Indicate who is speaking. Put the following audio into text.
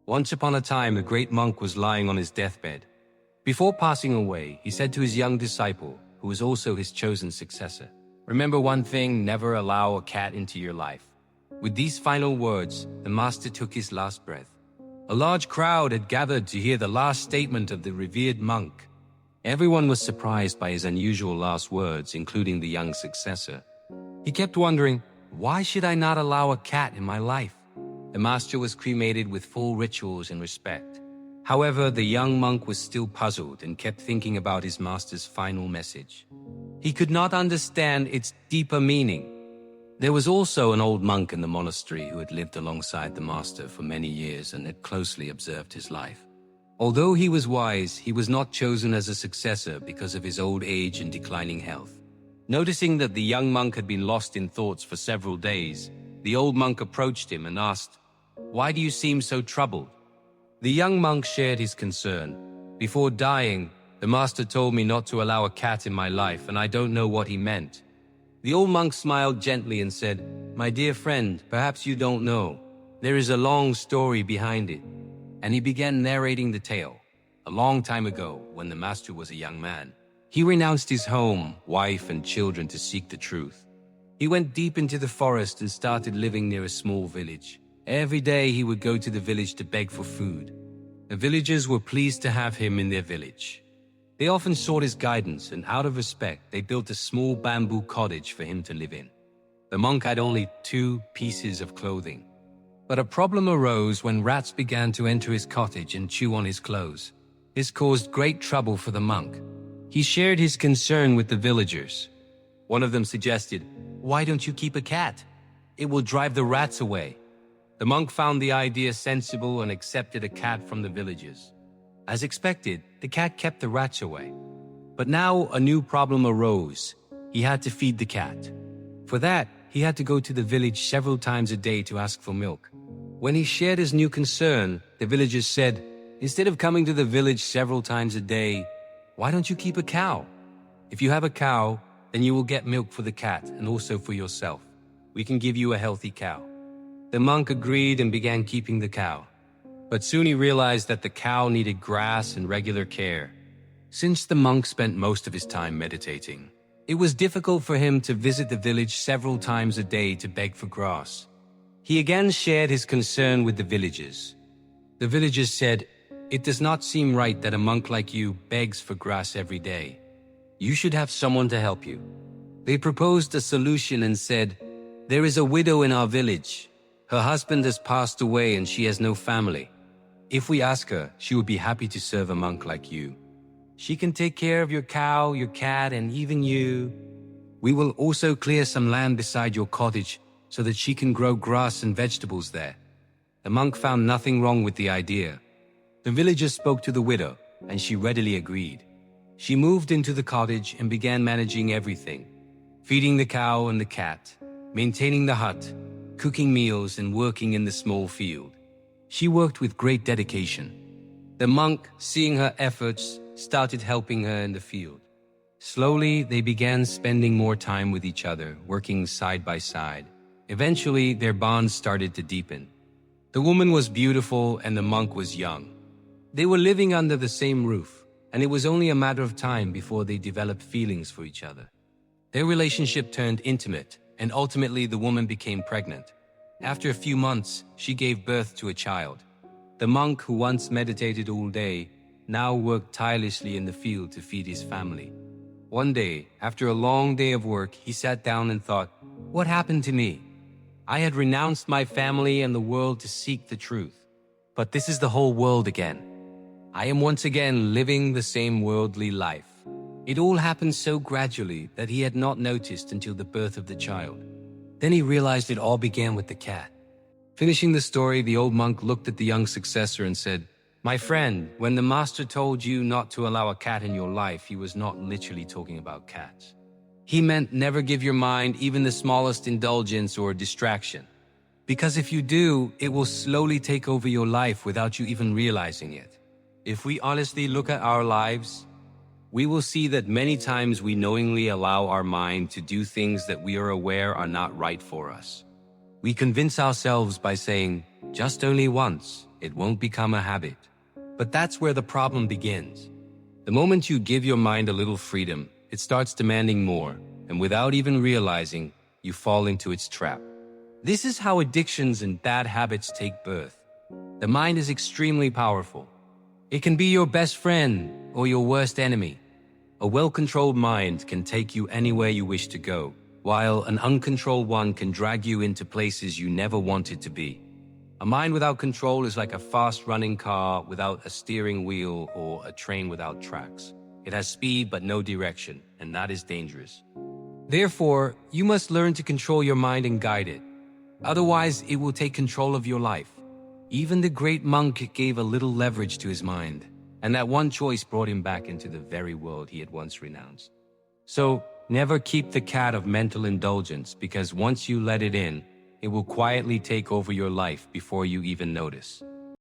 Speaker 1: Once upon a time, a great monk was lying on his deathbed. Before passing away, he said to his young disciple, who was also his chosen successor, "Remember one thing, never allow a cat into your life." With these final words, the master took his last breath. A large crowd had gathered to hear the last statement of the revered monk. Everyone was surprised by his unusual last words, including the young successor. He kept wondering, why should I not allow a cat in my life? The master was cremated with full rituals and respect. However, the young monk was still puzzled and kept thinking about his master's final message. He could not understand its deeper meaning. There was also an old monk in the monastery who had lived alongside the master for many years and had closely observed his life. Although he was wise, he was not chosen as a successor because of his old age and declining health. Noticing that the young monk had been lost in thoughts for several days, the old monk approached him and asked, "Why do you seem so troubled?" The young monk shared his concern. "Before dying, the master told me not to allow a cat in my life, and I don't know what he meant." The old monk smiled gently and said, "My dear friend, perhaps you don't know. There is a long story behind it." And he began narrating the tale. A long time ago, when the master was a young man, he renounced his home, wife, and children to seek the truth. He went deep into the forest and started living near a small village. Every day he would go to the village to beg for food. The villagers were pleased to have him in their village. They often sought his guidance, and out of respect, they built a small bamboo cottage for him to live in. The monk had only 2 pieces of clothing. But a problem arose when rats began to enter his cottage and chew on his clothes. This caused great trouble for the monk. He shared his concern with the villagers. One of them suggested, "Why don't you keep a cat? It will drive the rats away." The monk found the idea sensible and accepted a cat from the villagers. As expected, the cat kept the rats away. But now a new problem arose. He had to feed the cat. For that, he had to go to the village several times a day to ask for milk. When he shared his new concern, the villagers said, "Instead of coming to the village several times a day, why don't you keep a cow? If you have a cow, then you will get milk for the cat and also for yourself. We can give you a healthy cow." The monk agreed and began keeping the cow. But soon he realized that the cow needed grass and regular care. Since the monk spent most of his time meditating, it was difficult for him to visit the village several times a day to beg for grass. He again shared his concern with the villagers. The villagers said, "It does not seem right that a monk like you begs for grass every day. You should have someone to help you." They proposed a solution and said, "There is a widow in our village. Her husband has passed away and she has no family. If we ask her, she would be happy to serve a monk like you. She can take care of your cow, your cat, and even you. We will also clear some land beside your cottage so that she can grow grass and vegetables there." The monk found nothing wrong with the idea. The villagers spoke to the widow, and she readily agreed. She moved into the cottage and began managing everything, feeding the cow and the cat, maintaining the hut, cooking meals, and working in the small field. She worked with great dedication. The monk, seeing her efforts, started helping her in the field. Slowly, they began spending more time with each other, working side by side. Eventually, their bond started to deepen. The woman was beautiful and the monk was young. They were living under the same roof, and it was only a matter of time before they developed feelings for each other. Their relationship turned intimate, and ultimately the woman became pregnant. After a few months, she gave birth to a child. The monk, who once meditated all day, now worked tirelessly in the field to feed his family. One day, after a long day of work, he sat down and thought, "What happened to me? I had renounced my family and the world to seek the truth. But this is the whole world again. I am once again living the same worldly life." It all happened so gradually that he had not noticed until the birth of the child. Then he realized it all began with the cat. Finishing the story, the old monk looked at the young successor and said, "My friend, when the master told you not to allow a cat in your life, he was not literally talking about cats. He meant never give your mind even the smallest indulgence or distraction. Because if you do, it will slowly take over your life without you even realizing it." If we honestly look at our lives, we will see that many times we knowingly allow our mind to do things that we are aware are not right for us. We convince ourselves by saying, "Just only once, it won't become a habit. But that's where the problem begins. The moment you give your mind a little freedom, it starts demanding more, and without even realizing, you fall into its trap. This is how addictions and bad habits take birth. The mind is extremely powerful. It can be your best friend or your worst enemy. A well-controlled mind can take you anywhere you wish to go, while an uncontrolled one can drag you into places you never wanted to be. A mind without control is like a fast-running car without a steering wheel or a train without tracks. It has speed but no direction, and that is dangerous. Therefore, you must learn to control your mind and guide it. Otherwise, it will take control of your life. Even the great monk gave a little leverage to his mind, and that one choice brought him back into the very world he had once renounced. So, never keep the cat of mental indulgence, because once you let it in, it will quietly take over your life before you even notice.